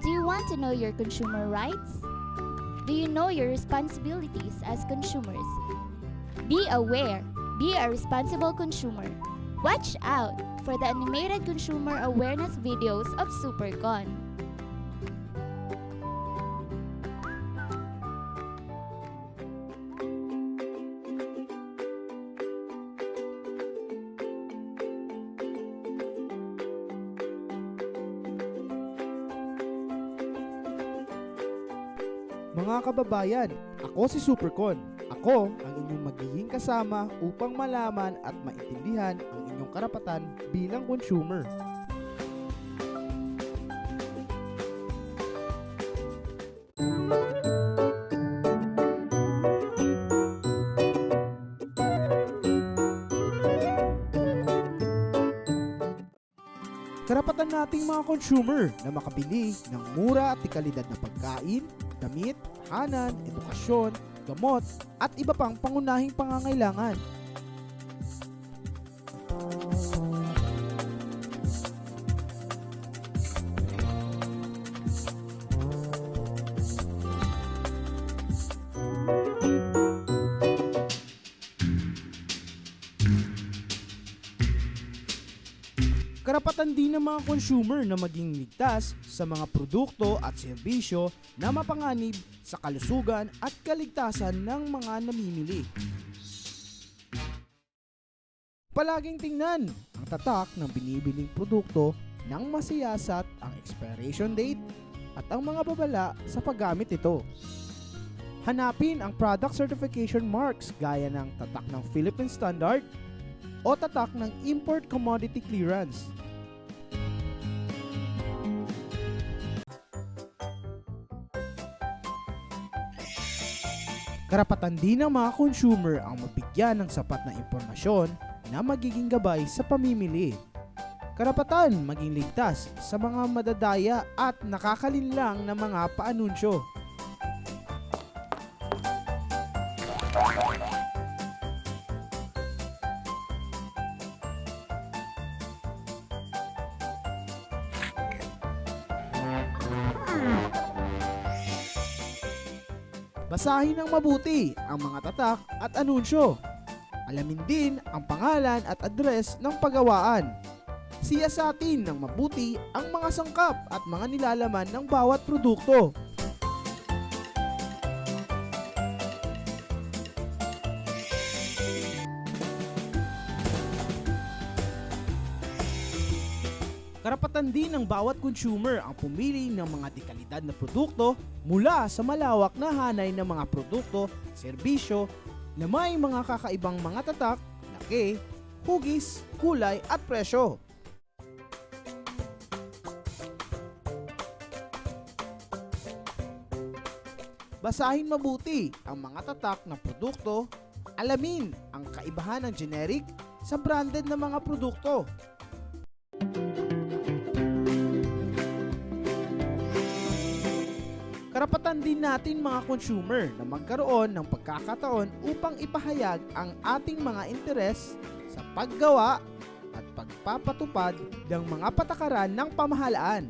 Do you want to know your consumer rights? Do you know your responsibilities as consumers? Be aware. Be a responsible consumer. Watch out for the animated consumer awareness videos of Supercon. Mga kababayan, ako si Supercon. Ako ang inyong magiging kasama upang malaman at maintindihan ang inyong karapatan bilang consumer. Karapatan nating mga consumer na makabili ng mura at dekalidad na pagkain, damit, tahanan, edukasyon, gamot, at iba pang pangunahing pangangailangan. Karapatan din ng mga consumer na maging ligtas sa mga produkto at serbisyo na mapanganib sa kalusugan at kaligtasan ng mga namimili. Palaging tingnan ang tatak ng binibiling produkto nang masiyasat ang expiration date at ang mga babala sa paggamit nito. Hanapin ang product certification marks gaya ng tatak ng Philippine Standard o tatak ng Import Commodity Clearance. Karapatan din ng mga consumer ang mabigyan ng sapat na impormasyon na magiging gabay sa pamimili. Karapatan maging ligtas sa mga madadaya at nakakalinlang na mga paanunsyo. Basahin ng mabuti ang mga tatak at anunsyo. Alamin din ang pangalan at address ng paggawaan. Siyasatin ng mabuti ang mga sangkap at mga nilalaman ng bawat produkto. Karapatan din ng bawat consumer ang pumili ng mga dekalidad na produkto mula sa malawak na hanay ng mga produkto at serbisyo na may mga kakaibang mga tatak, laki, hugis, kulay at presyo. Basahin mabuti ang mga tatak ng produkto, alamin ang kaibahan ng generic sa branded na mga produkto. Karapatan din natin mga consumer na magkaroon ng pagkakataon upang ipahayag ang ating mga interes sa paggawa at pagpapatupad ng mga patakaran ng pamahalaan.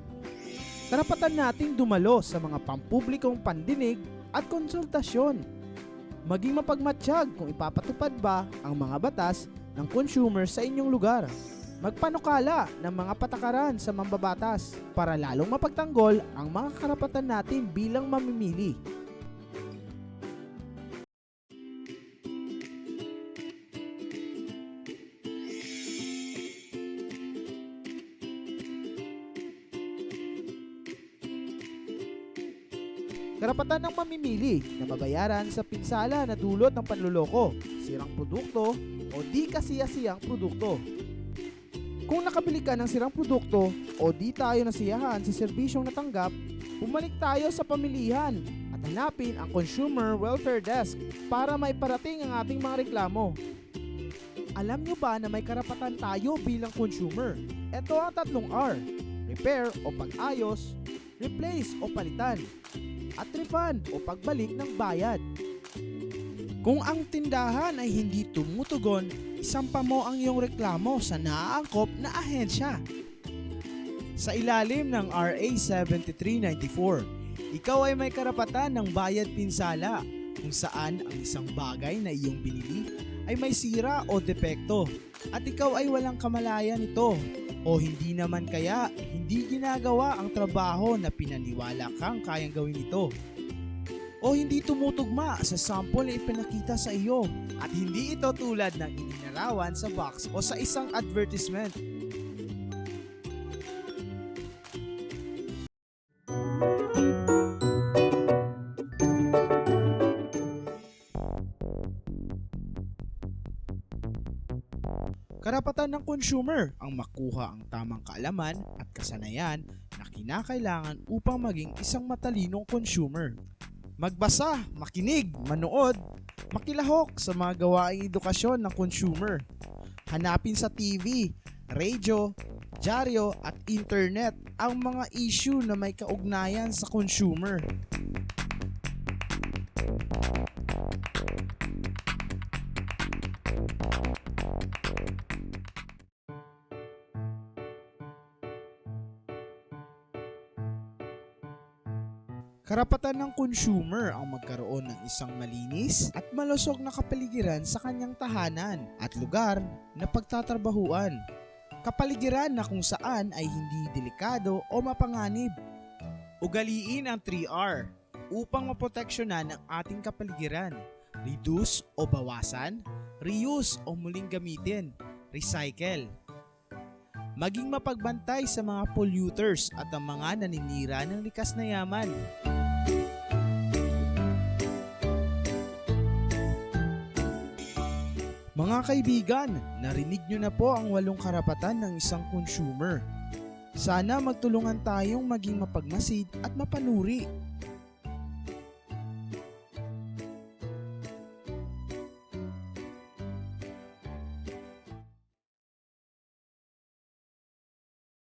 Karapatan nating dumalo sa mga pampublikong pandinig at konsultasyon. Maging mapagmatsyag kung ipapatupad ba ang mga batas ng consumer sa inyong lugar. Magpanukala ng mga patakaran sa mambabatas para lalong mapagtanggol ang mga karapatan natin bilang mamimili. Karapatan ng mamimili na mabayaran sa pinsala na dulot ng panluloko, sirang produkto o di kasiyasiyang produkto. Kung nakabili ka ng sirang produkto o di tayo nasiyahan sa serbisyong natanggap, bumalik tayo sa pamilihan at hanapin ang Consumer Welfare Desk para maiparating ang ating mga reklamo. Alam nyo ba na may karapatan tayo bilang consumer? Ito ang 3 R: repair o pag-ayos, replace o palitan, at refund o pagbalik ng bayad. Kung ang tindahan ay hindi tumutugon, isampa mo ang iyong reklamo sa naaangkop na ahensya. Sa ilalim ng RA 7394, ikaw ay may karapatan ng bayad pinsala kung saan ang isang bagay na iyong binili ay may sira o depekto at ikaw ay walang kamalayan nito o hindi naman kaya hindi ginagawa ang trabaho na pinaniwala kang kayang gawin ito o hindi tumutugma sa sample na ipinakita sa iyo at hindi ito tulad ng ininarawan sa box o sa isang advertisement. Karapatan ng consumer ang makuha ang tamang kaalaman at kasanayan na kinakailangan upang maging isang matalinong consumer. Magbasa, makinig, manood, makilahok sa mga gawaing edukasyon ng consumer. Hanapin sa TV, radio, dyaryo at internet ang mga issue na may kaugnayan sa consumer. Karapatan ng consumer ang magkaroon ng isang malinis at malusog na kapaligiran sa kanyang tahanan at lugar na pagtatrabahuan. Kapaligiran na kung saan ay hindi delikado o mapanganib. Ugaliin ang 3R upang maproteksyonan ang ating kapaligiran. Reduce o bawasan, reuse o muling gamitin, recycle. Maging mapagbantay sa mga polluters at ang mga naninira ng likas na yaman. Mga kaibigan, narinig nyo na po ang 8 karapatan ng isang consumer. Sana magtulungan tayong maging mapagmasid at mapanuri